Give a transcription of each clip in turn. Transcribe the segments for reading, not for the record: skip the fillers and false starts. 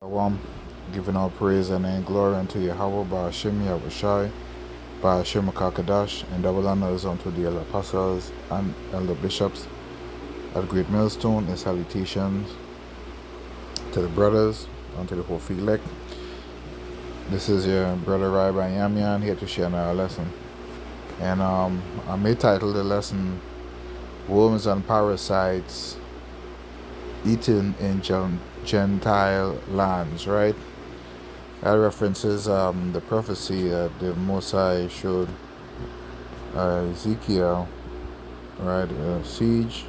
Awam, giving all praise and glory unto Yahweh, Ba'ashim Yahushai, Ba'ashim Kakadash, and double honors unto the elder apostles and elder bishops at Great Millstone, and salutations to the brothers, unto the whole elect. This is your brother Rabbi Yamyan here to share our lesson. And I may title the lesson Worms and Parasites Eaten in Gentile Lands, right? That references the prophecy that the Mosai showed Ezekiel, right? Siege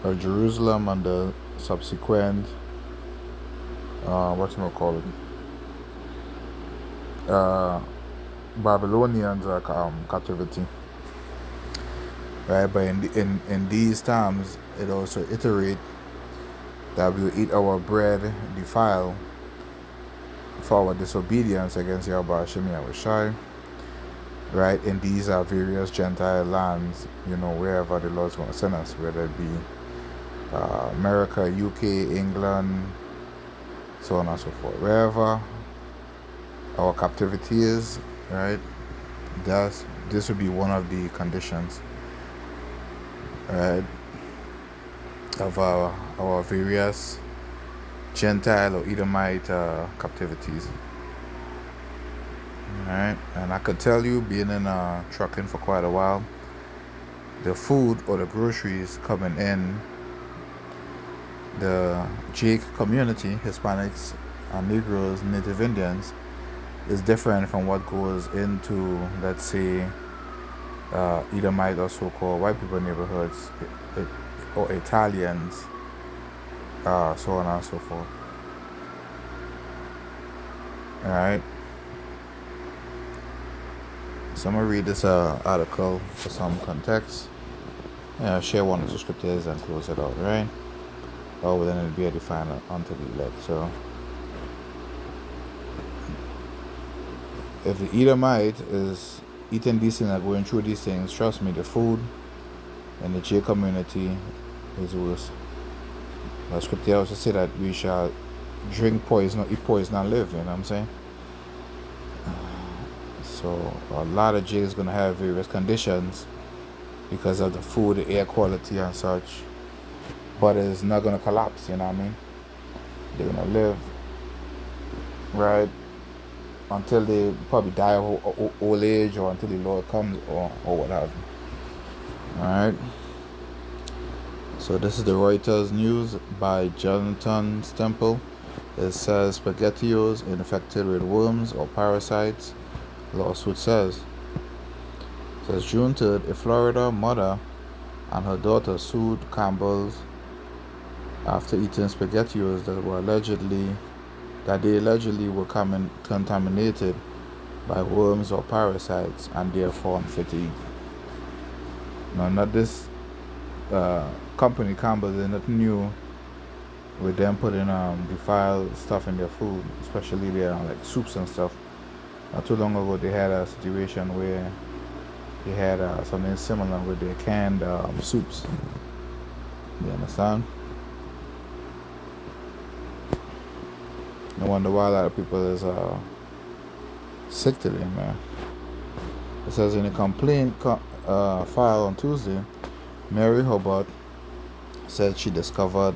of Jerusalem and the subsequent, Babylonians captivity, right? But in these times, it also iterate that we will eat our bread defiled for our disobedience against Yahweh Hashem Yahushai, right? And these are various Gentile lands, wherever the Lord's going to send us, whether it be America, UK, England, so on and so forth. Wherever our captivity is, right? This would be one of the conditions, right, of our various Gentile or Edomite captivities. Alright, and I could tell you, being in trucking for quite a while, the food or the groceries coming in the Jake community, Hispanics and Negroes, Native Indians, is different from what goes into, let's say, Edomite or so-called white people neighborhoods, or Italians, so on and so forth. Alright. So I'm going to read this article for some context. Share one or two scriptures and close it out, right? Oh, then it'll be a definer unto the elect. So, if the Edomite is eating these things and going through these things, trust me, the food in the J community is worse. The scripture also say that we shall drink poison, eat poison, and live. You know what I'm saying? So a lot of J is going to have various conditions because of the food, the air quality, and such. But it's not going to collapse. You know what I mean? They're going to live, right, until they probably die of old age, or until the Lord comes, or what have you. Alright. So this is the Reuters news by Jonathan Stemple. It says SpaghettiOs infected with worms or parasites, lawsuit says. It says June 3rd, a Florida mother and her daughter sued Campbell's after eating SpaghettiOs that they allegedly were contaminated by worms or parasites and therefore unfit to eat. Now, not this company, Campbell's, is nothing new with them putting defiled stuff in their food, especially their like soups and stuff. Not too long ago, they had a situation where they had something similar with their canned soups. You understand? No wonder why a lot of people is sick today, man. It says in a complaint filed on Tuesday, Mary Hubbard said she discovered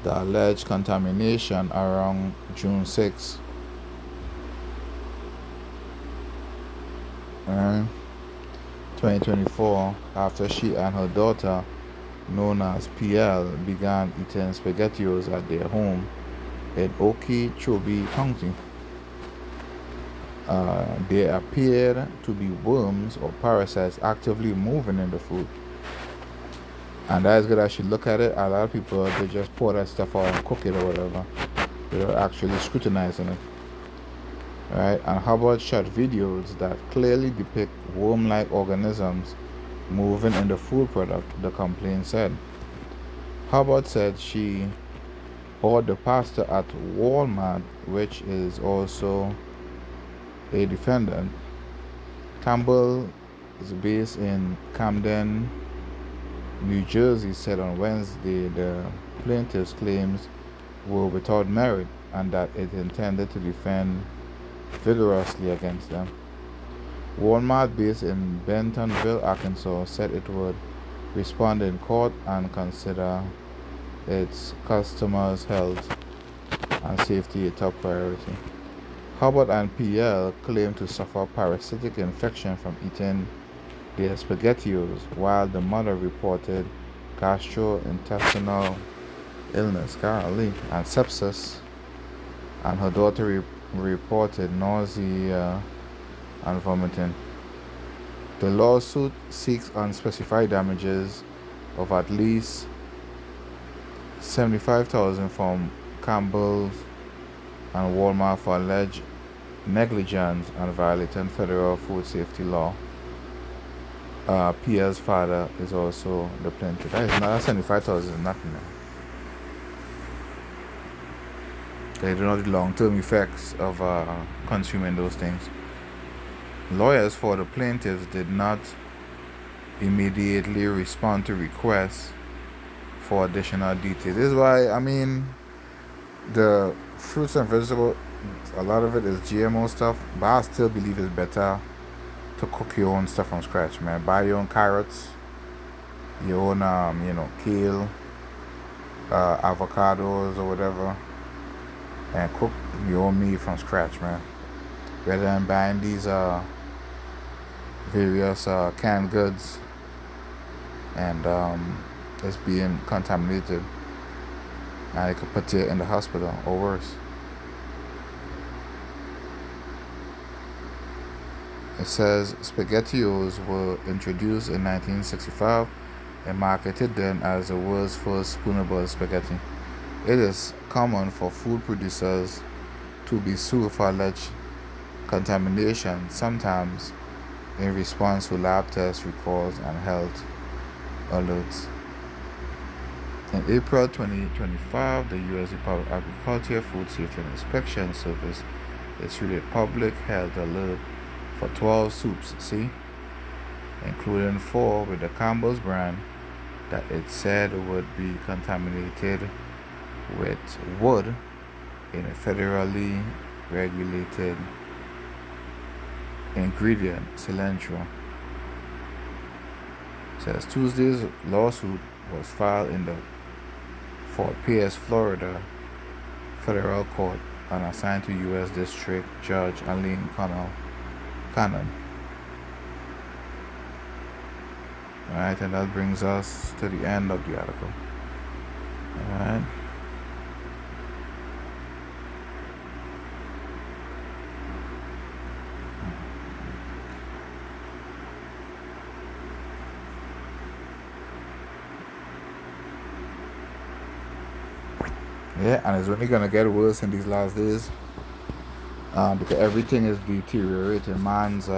the alleged contamination around June 6, 2024, after she and her daughter, known as PL, began eating SpaghettiOs at their home in Okeechobee County. There appeared to be worms or parasites actively moving in the food. And that is good. As you look at it, a lot of people, they just pour that stuff out and cook it or whatever without actually scrutinizing it. Right? And Hubbard shot videos that clearly depict worm-like organisms moving in the food product, the complaint said. Hubbard said she bought the pasta at Walmart, which is also a defendant. Campbell is based in Camden, New Jersey, said on Wednesday the plaintiff's claims were without merit and that it intended to defend vigorously against them. Walmart, based in Bentonville, Arkansas, said it would respond in court and consider its customers' health and safety a top priority. Hubbard and PL claimed to suffer parasitic infection from eating their SpaghettiOs, while the mother reported gastrointestinal illness, and sepsis, and her daughter reported nausea and vomiting. The lawsuit seeks unspecified damages of at least $75,000 from Campbell's and Walmart for alleged negligence and violating federal food safety law. Pia's father is also the plaintiff. That is not $75,000 is nothing. They do not the long-term effects of consuming those things. Lawyers for the plaintiffs did not immediately respond to requests for additional details. This is why, the fruits and vegetables, a lot of it is GMO stuff, but I still believe it's better to cook your own stuff from scratch, man. Buy your own carrots, your own, kale, avocados or whatever, and cook your own meat from scratch, man. Rather than buying these various canned goods and it's being contaminated, and it could put you in the hospital or worse. It says SpaghettiOs were introduced in 1965 and marketed then as the world's first spoonable spaghetti. It is common for food producers to be sued for alleged contamination, sometimes in response to lab test recalls and health alerts. In April 2025, the U.S. Department of Agriculture, Food Safety and Inspection Service issued a public health alert for 12 soups, including 4 with the Campbell's brand that it said would be contaminated with wood in a federally regulated ingredient, cilantro. It says Tuesday's lawsuit was filed in the Fort Pierce, Florida federal court and assigned to U.S. District Judge Aline Cannon. Alright, and that brings us to the end of the article. Alright. Yeah, and it's only gonna get worse in these last days because everything is deteriorating. Man's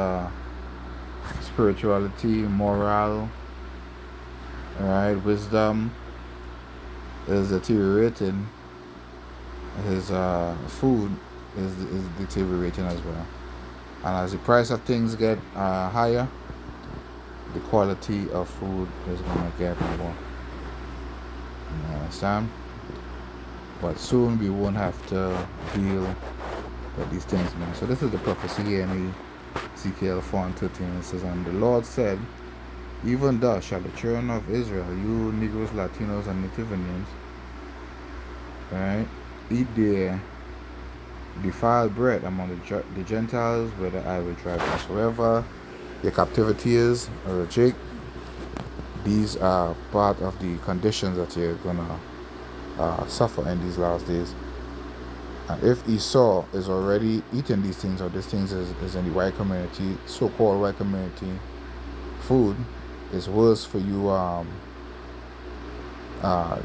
spirituality, moral, wisdom is deteriorating. His food is deteriorating as well. And as the price of things get higher, the quality of food is gonna get lower. You understand? But soon we won't have to deal with these things, man. So this is the prophecy here in Ezekiel 4:13. It says, "And the Lord said, even thus shall the children of Israel, you Negroes, Latinos, and Native Indians, eat their defiled bread among the Gentiles, whether I will drive whatsoever your captivity is, or Jake. These are part of the conditions that you're gonna suffer in these last days. And if Esau is already eating these things, or these things is in the white community, so-called white community food, it's worse for you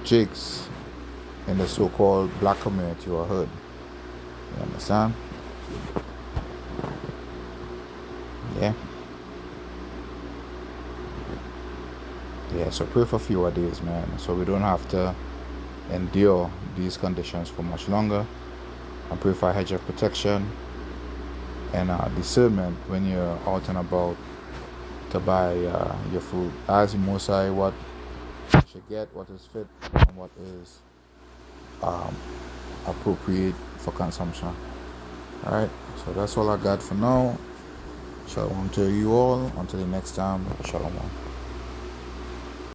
Jakes in the so-called black community or hood. You understand? Yeah. Yeah, so pray for fewer days, man, so we don't have to endure these conditions for much longer. And pray for a hedge of protection and discernment when you're out and about to buy your food. Ask the Most High what you should get, what is fit, and what is appropriate for consumption. Alright, so that's all I got for now. Shalom to you all. Until the next time, shalom.